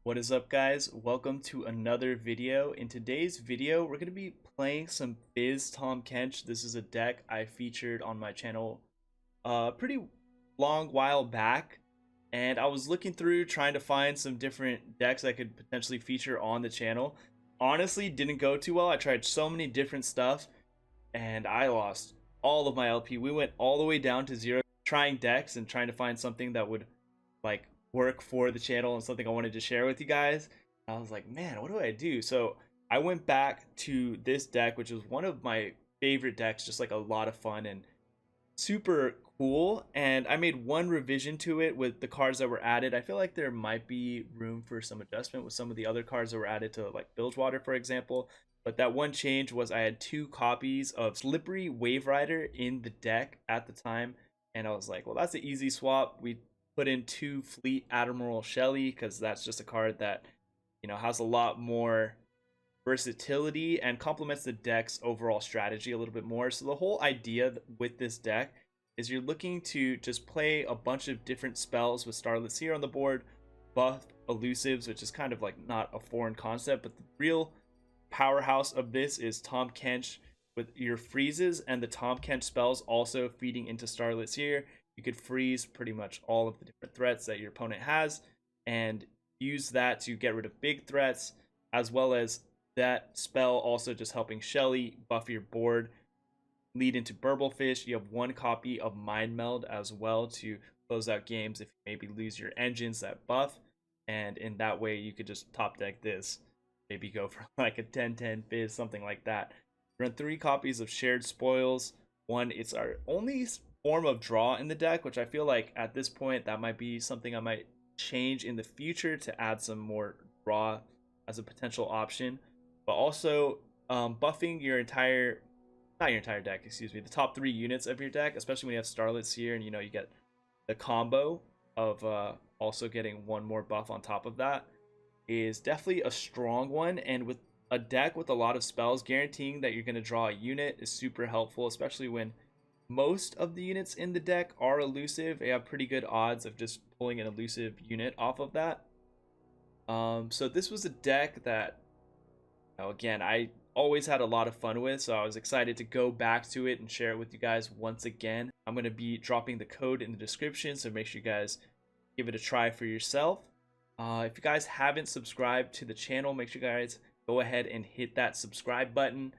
What is up, guys? Welcome to another video. In today's video, we're going to be playing some FIZZ KENCH. This is a deck I featured on my channel pretty long while back, and I was looking through trying to find some different decks I could potentially feature on the channel. Honestly, didn't go too well. I tried so many different stuff, and I lost all of my LP. We went all the way down to zero trying decks and trying to find something that would like work for the channel and something I wanted to share with you guys. I was like, man, what do I do? So I went back to this deck, which was one of my favorite decks, just like a lot of fun and super cool. And I made one revision to it with the cards that were added. I feel like there might be room for some adjustment with some of the other cards that were added to, like Bilgewater, for example. But that one change was I had 2 copies of Slippery Wave Rider in the deck at the time. And I was like, well, that's an easy swap. We put in 2 Fleet Admiral Shelley because that's just a card that, has a lot more versatility and complements the deck's overall strategy a little bit more. So the whole idea with this deck is you're looking to just play a bunch of different spells with Starlit Seer on the board, buff elusives, which is kind of like not a foreign concept, but the real powerhouse of this is KENCH with your freezes and the KENCH spells also feeding into Starlit Seer. You could freeze pretty much all of the different threats that your opponent has and use that to get rid of big threats, as well as that spell also just helping Shelly buff your board, lead into Burblefish. You have 1 copy of Mind Meld as well to close out games if you maybe lose your engines that buff, and in that way you could just top deck this, maybe go for like a 10-10 Fizz, something like that. Run 3 copies of Shared Spoils. It's our only form of draw in the deck, which I feel like at this point that might be something I might change in the future to add some more draw as a potential option. But also buffing your entire, not your entire deck, excuse me, the top 3 units of your deck, especially when you have Starlit Seer and you get the combo of also getting 1 more buff on top of that, is definitely a strong one. And with a deck with a lot of spells, guaranteeing that you're going to draw a unit is super helpful, especially when most of the units in the deck are elusive. They have pretty good odds of just pulling an elusive unit off of that. So this was a deck that, again, I always had a lot of fun with, so I was excited to go back to it and share it with you guys once again. I'm going to be dropping the code in the description, so make sure you guys give it a try for yourself. If you guys haven't subscribed to the channel, make sure you guys go ahead and hit that subscribe button.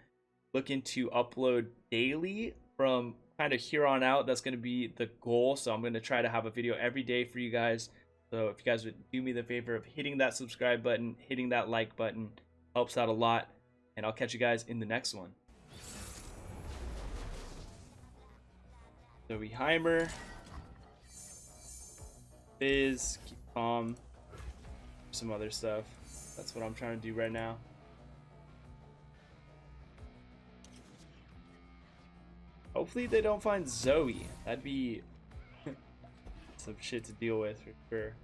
Looking to upload daily from kind of here on out. That's going to be the goal, so I'm going to try to have a video every day for you guys. So if you guys would do me the favor of hitting that subscribe button, hitting that like button, helps out a lot, and I'll catch you guys in the next one. So we Heimer, FIZZ, keep calm, some other stuff. That's what I'm trying to do right now. Hopefully they don't find Zoe. That'd be some shit to deal with for sure.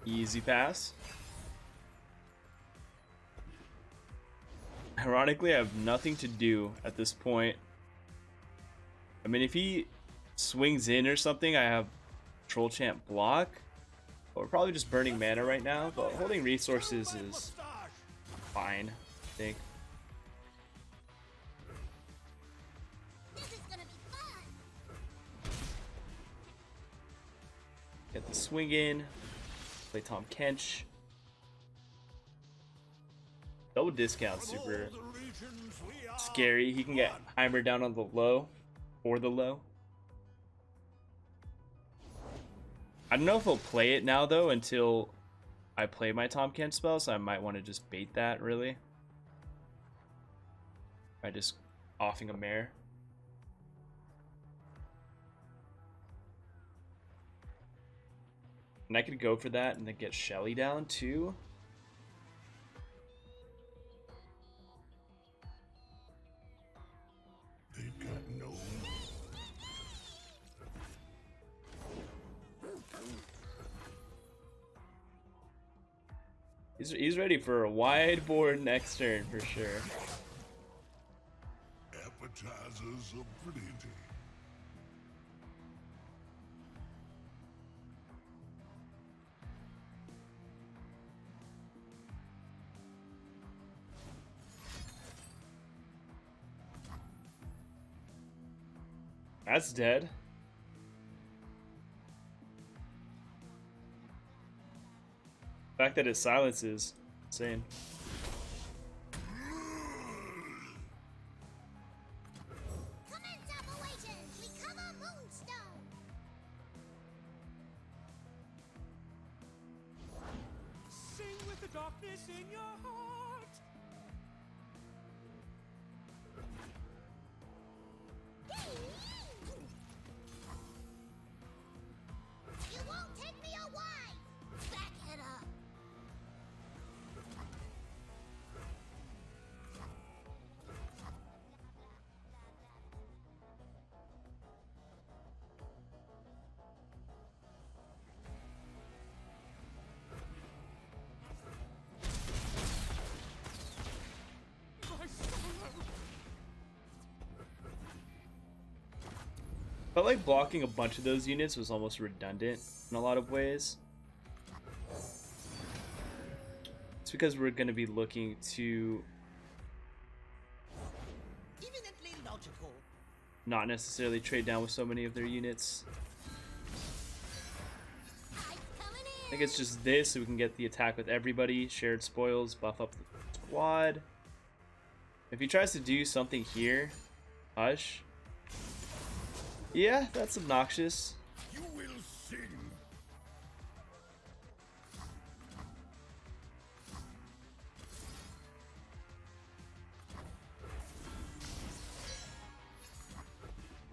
Easy pass. Ironically, I have nothing to do at this point. I mean, if he swings in or something, I have Troll Champ block. But we're probably just burning mana right now, but holding resources is fine, I think. Get the swing in. Play KENCH. Double discount, super scary. He can get Heimer down on the low, or the low. I don't know if he'll play it now though until I play my KENCH spell, so I might want to just bait that really by just offing a mare. And I could go for that and then get Shelly down too. They've got no He's ready for a wide board next turn for sure. Appetizers of plenty. That's dead. The fact that it silences, insane. Commence operations! Recover Moonstone! Sing with the darkness in your heart. You won't take me away! Back it up! My sorrow. Felt like blocking a bunch of those units was almost redundant in a lot of ways. It's because we're going to be looking to Eminently logical. not necessarily trade down with so many of their units. I'm coming I in! think it's just this so we can get the attack with everybody, shared spoils, buff up the squad. If he tries to do something here, hush. Yeah, that's obnoxious. You will sing.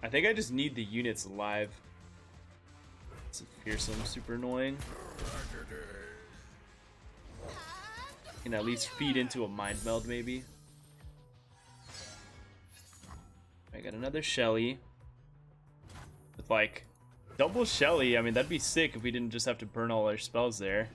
I think I just need the units alive. It's fearsome, super annoying. Can at least feed into a mind meld maybe. I got another Shelly. With like double Shelly, I mean that'd be sick if we didn't just have to burn all our spells there.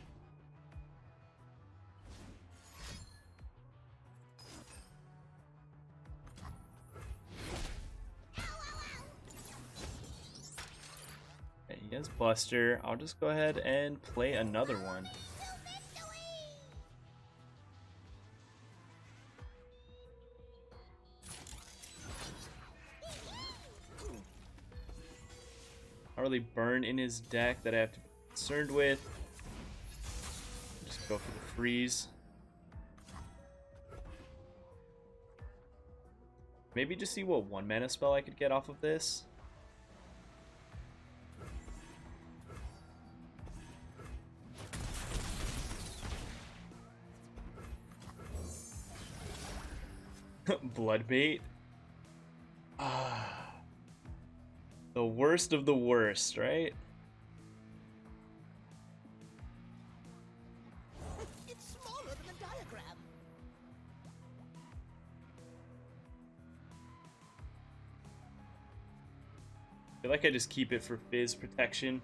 Okay, he has Buster. I'll just go ahead and play another one. Not really burn in his deck that I have to be concerned with. Just go for the freeze. Maybe just see what 1 mana spell I could get off of this. Bloodbait. The worst of the worst, right? It's smaller than a diagram. I feel like I just keep it for Fizz protection.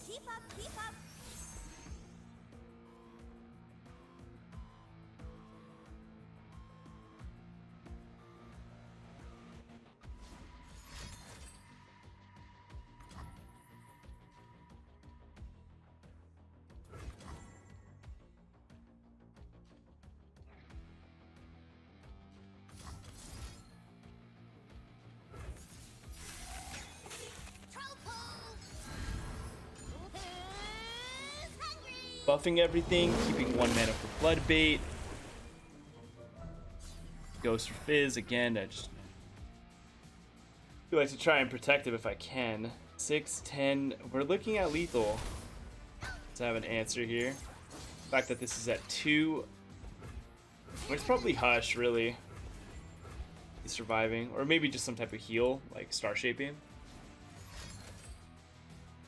Keep up, keep up! Buffing everything, keeping 1 mana for Bloodbait. Goes for Fizz again. I just feel like to try and protect him if I can. 6, 10. We're looking at lethal. Let's have an answer here. The fact that this is at 2. It's probably Hush, really. He's surviving. Or maybe just some type of heal, like Star Shaping.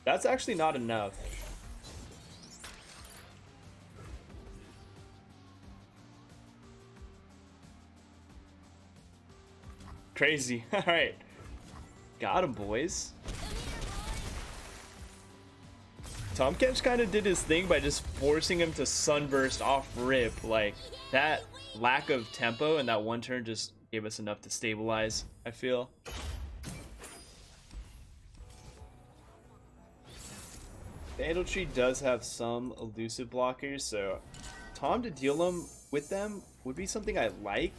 That's actually not enough. crazy. All right, got him, boys. Tahm Kench kind of did his thing by just forcing him to sunburst off rip. Like, that lack of tempo and that one turn just gave us enough to stabilize, I feel. Vandal Tree does have some elusive blockers, so Tahm to deal them with them would be something I like.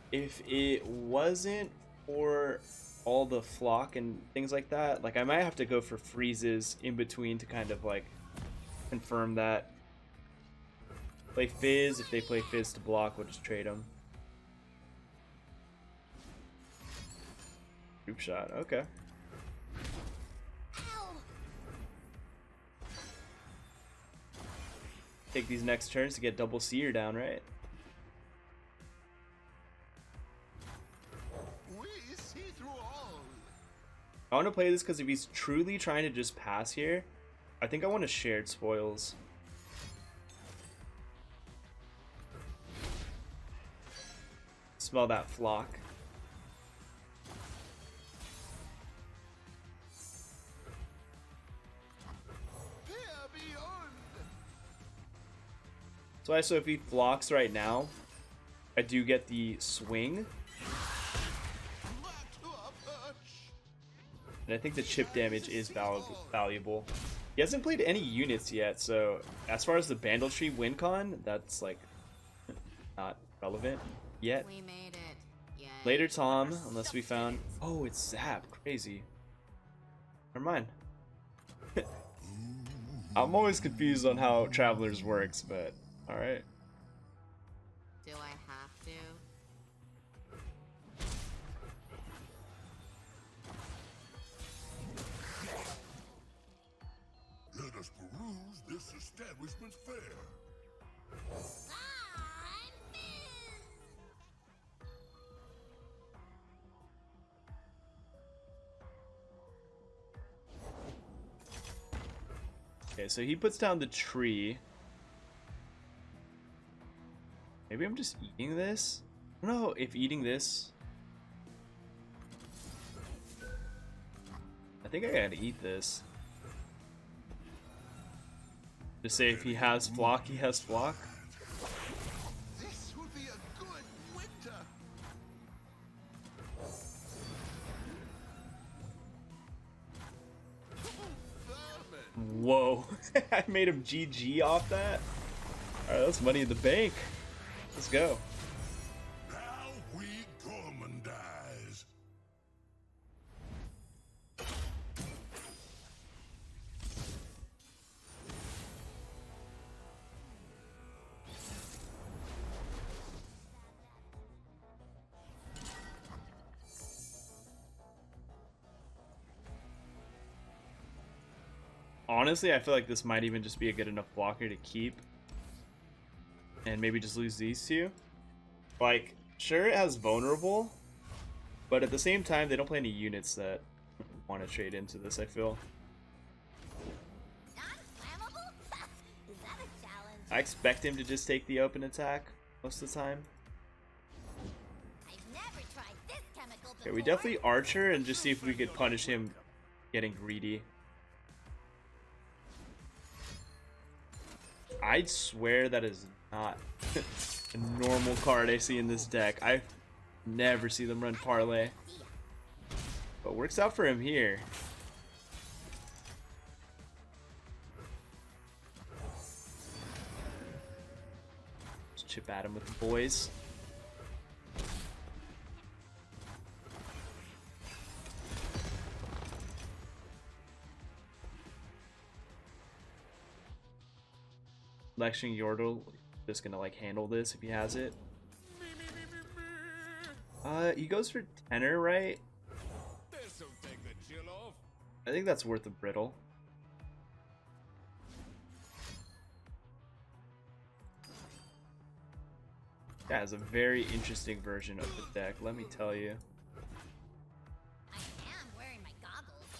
If it wasn't for all the flock and things like that, like I might have to go for freezes in between to kind of like confirm that. Play Fizz. If they play Fizz to block, we'll just trade them. Group shot, okay. Take these next turns to get double seer down, right? We see through all. I want to play this because if he's truly trying to just pass here, I think I want to shared spoils. Smell that flock. So if he flocks right now, I do get the swing. And I think the chip damage is valuable. He hasn't played any units yet, so as far as the Vandal Tree win con, that's like not relevant yet. We made it. Yay. Later Tahm, unless we found... Oh, it's Zap. Crazy. Never mind. I'm always confused on how Travelers works, but alright. Do I have to? Let us peruse this establishment's fare. I'm FIZZ! Okay, so he puts down the tree. Maybe I'm just eating this? I don't know if eating this... I think I gotta eat this. Just say if he has flock, he has flock. This will be a good winter. Whoa. I made him GG off that? Alright, that's money in the bank. Let's go. Now we gormandize. Honestly, I feel like this might even just be a good enough blocker to keep. And maybe just lose these two. Like, sure it has vulnerable, but at the same time, they don't play any units that want to trade into this, I feel. Non-flammable? Is that a challenge? I expect him to just take the open attack most of the time. I've never tried this chemical before. Okay, we definitely Archer and just see if we could punish him getting greedy. I'd swear that is not a normal card I see in this deck. I never see them run parlay. But works out for him here. Just chip at him with the boys. Lecturing Yordle just gonna like handle this if he has it. He goes for tenor, right? This'll take the chill off. I think that's worth a brittle. That is a very interesting version of the deck, let me tell you. I am wearing my goggles.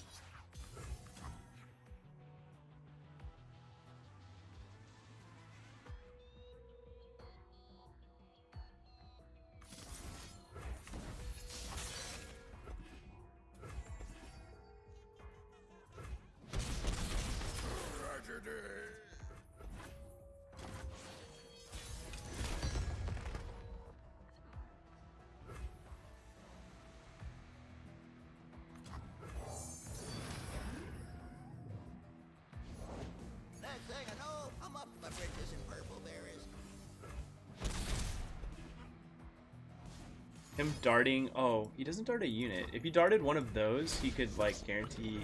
Him darting. Oh, he doesn't dart a unit. If he darted one of those, he could like guarantee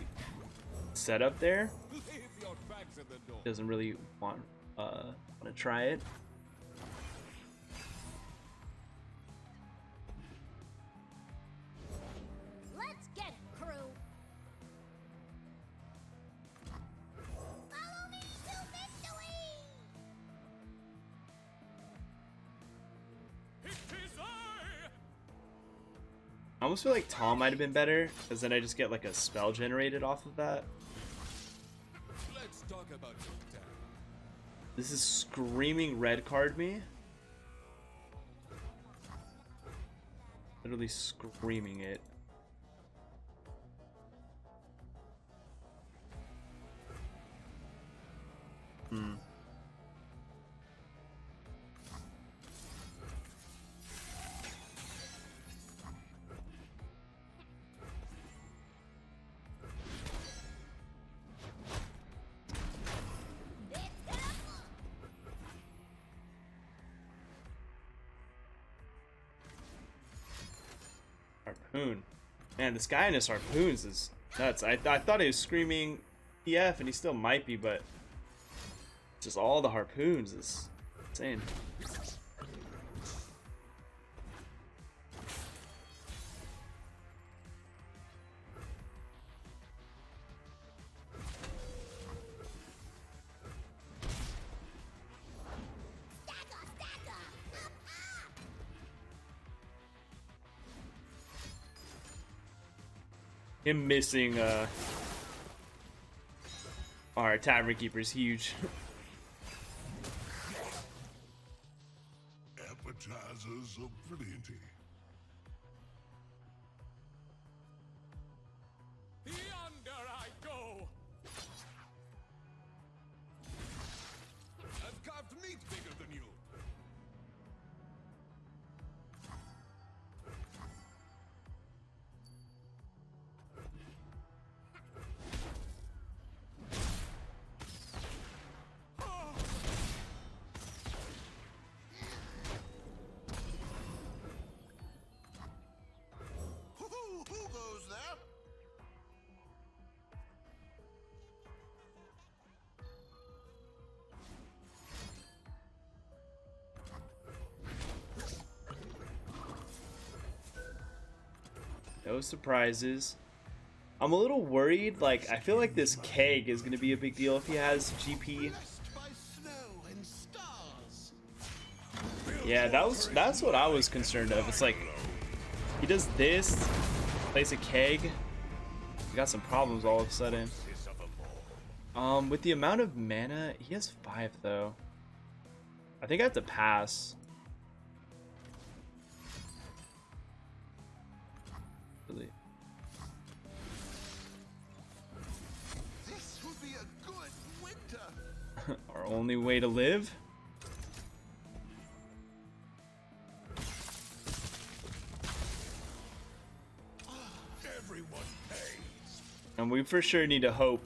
setup there. Leave your bags at the door. Doesn't really want to try it. Let's get it, crew. Follow me to victory. It is I. I almost feel like Tom might have been better, because then I just get like a spell generated off of that. Let's talk about Runeterra. This is screaming red card me. Literally screaming it. Harpoon. Man, this guy in his harpoons is nuts. I thought he was screaming PF, and he still might be, but just all the harpoons is insane. Stagger, stagger. Up, up. Him missing our Tavern Keeper is huge. Appetizers of plenty. Yonder I go. I've carved meat bigger than you. Who goes there? No surprises. I'm a little worried. Like, I feel like this keg is gonna be a big deal if he has GP. Blessed by snow and stars. Yeah, that's what I was concerned of. It's like he does this, plays a keg. We got some problems all of a sudden. With the amount of mana, he has 5 though. I think I have to pass. Really. This will be a good winter. Our only way to live. Everyone pays. And we for sure need to hope.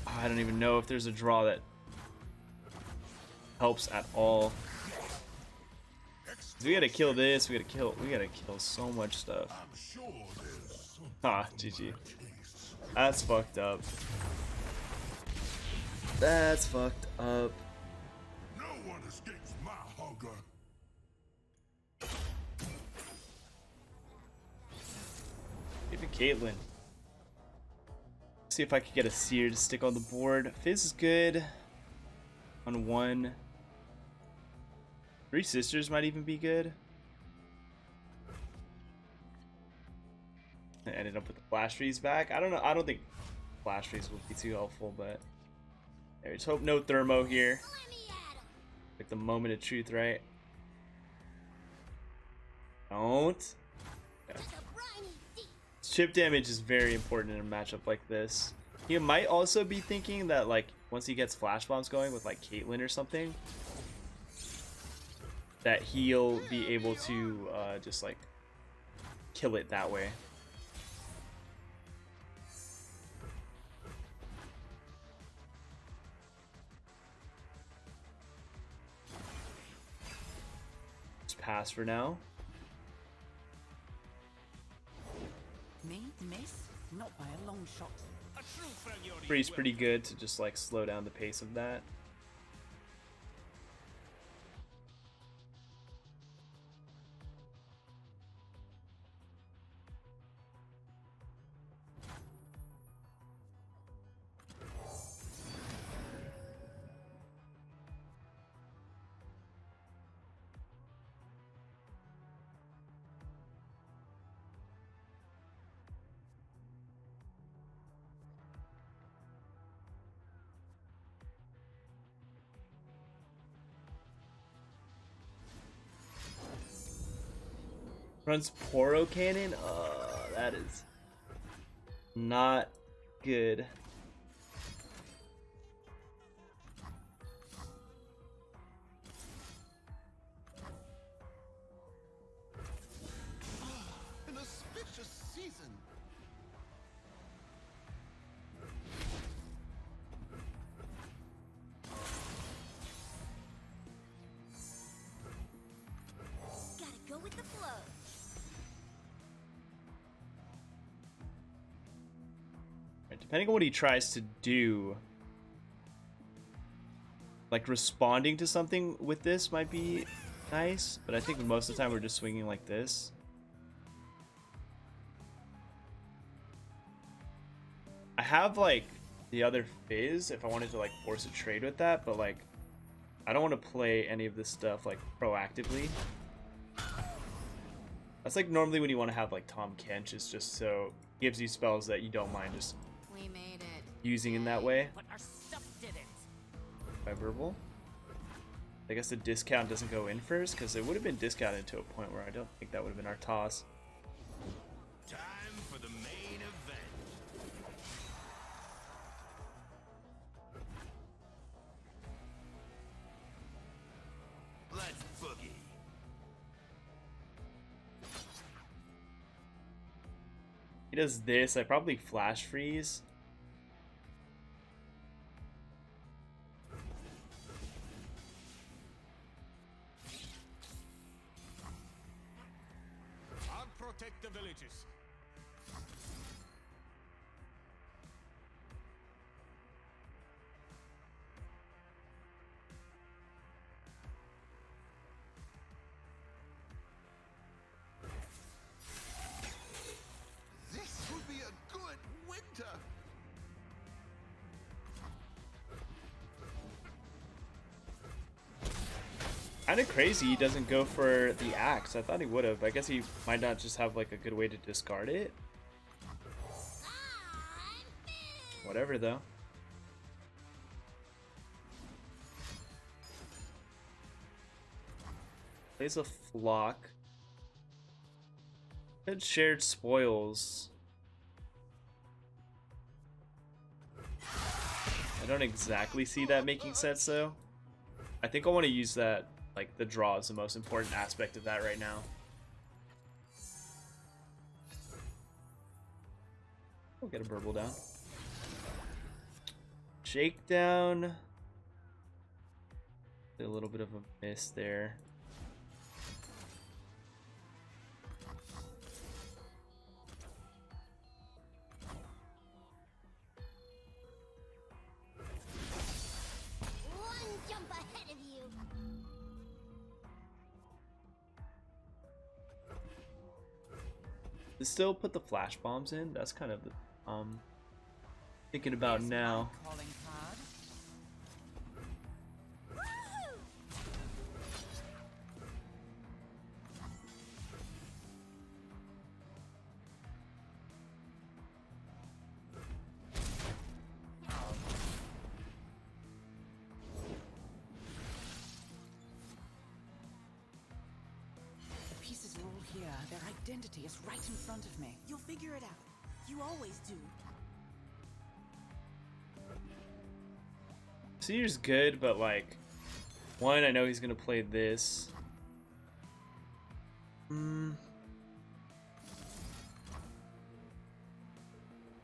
I don't even know if there's a draw that helps at all. We gotta kill this. We gotta kill so much stuff. I'm sure there's something Ah, for GG. my taste. That's fucked up. That's fucked up. No one escapes my hunger. Maybe Caitlyn. See if I could get a seer to stick on the board. Fizz is good. On 1. 3 sisters might even be good. I ended up with the flash freeze back. I don't know. I don't think flash freeze would be too helpful, but let's hope no thermo here. Let me at 'em. Like the moment of truth, right? Don't. Like a briny deep. Chip damage is very important in a matchup like this. He might also be thinking that like once he gets flash bombs going with like Caitlyn or something, that he'll be able to just like kill it that way. Just pass for now. Miss? Not by a long shot. A true failure. Free's pretty good to just like slow down the pace of that. Runs Poro Cannon? That is not good. An auspicious season. Gotta go with the flow. Depending on what he tries to do, like responding to something with this might be nice, but I think most of the time we're just swinging like this. I have like the other Fizz if I wanted to like force a trade with that, but like I don't want to play any of this stuff like proactively. That's like normally when you want to have like TAHM KENCH, is just so gives you spells that you don't mind just We made it. using in that way. But our stuff didn't. By verbal. I guess the discount doesn't go in first because it would have been discounted to a point where I don't think that would have been our toss. Time for the main event. Let's boogie. He does this, I probably flash freeze. I'll protect the villages. This will be a good winter. Kind of crazy he doesn't go for the axe. I thought he would have. I guess he might not just have like a good way to discard it. Whatever though. Plays a flock. Good shared spoils. I don't exactly see that making sense though. I think I want to use that, like the draw is the most important aspect of that right now. We'll get a burble down. Shakedown. A little bit of a miss there. One jump ahead of you. To still put the flash bombs in, that's kind of the thinking about Here's now. my calling card. Woo! The pieces are all here. Their identity is right in front of me. You'll figure it out. You always do. Seer's good, but like, one, I know he's gonna play this.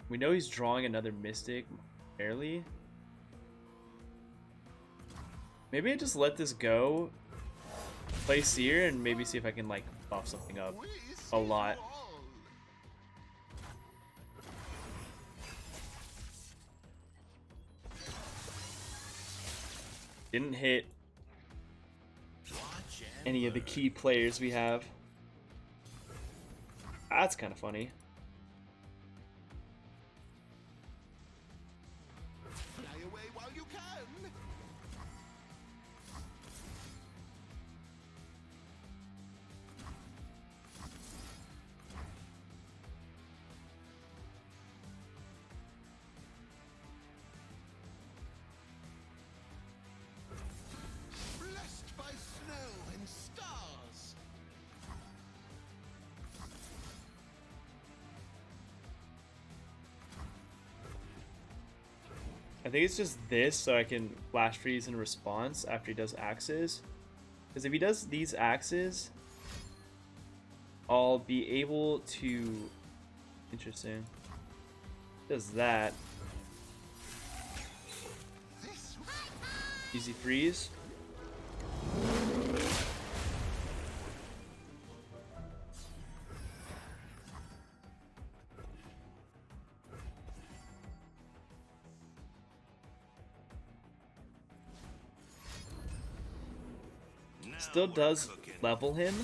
We know he's drawing another Mystic, barely. Maybe I just let this go, play Seer, and maybe see if I can like buff something up We a lot. see you all. Didn't hit any of the key players we have. That's kind of funny. Fly away while you can. Blessed by snow and stars. I think it's just this, so I can flash freeze in response after he does axes. Because if he does these axes, I'll be able to... Interesting. Does that. Easy freeze. Still does level him.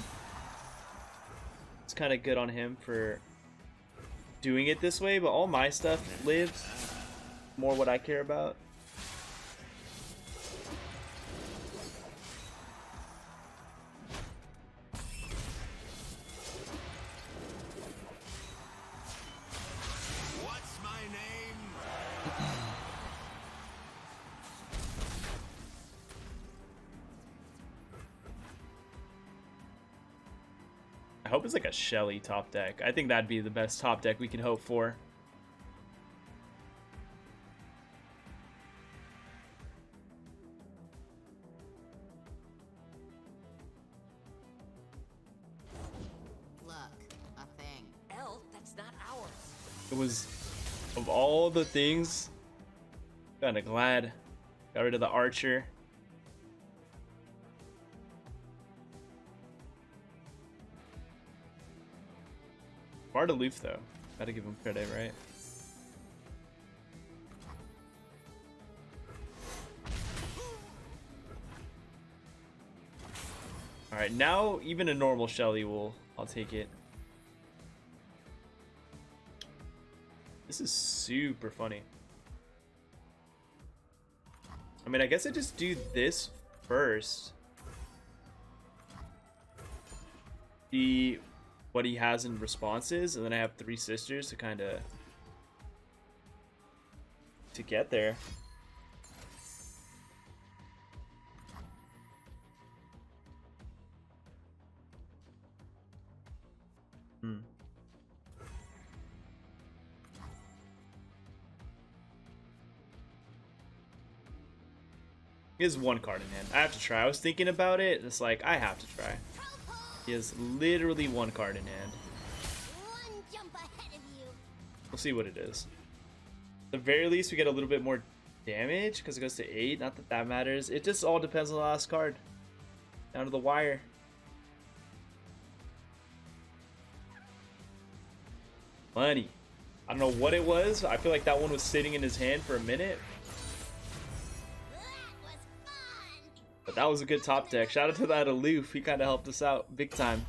It's kind of good on him for doing it this way, but all my stuff lives. More what I care about. What's my name? I hope it's like a Shelly top deck. I think that'd be the best top deck we can hope for. Look, a thing. Elle, that's not ours. It was, of all the things, kind of glad got rid of the archer. Smart aloof though. Gotta give him credit, right? Alright, now even a normal Shelly I'll take it. This is super funny. I mean, I guess I just do this first. See what he has in responses, and then I have 3 sisters to kind of get there. He has 1 card in hand. I have to try. I was thinking about it. It's like, I have to try. He has literally 1 card in hand. One jump ahead of you. We'll see what it is. At the very least, we get a little bit more damage because it goes to 8. Not that that matters. It just all depends on the last card. Down to the wire. Money. I don't know what it was. I feel like that one was sitting in his hand for a minute. That was fun. But that was a good top deck. Shout out to that aloof. He kind of helped us out big time.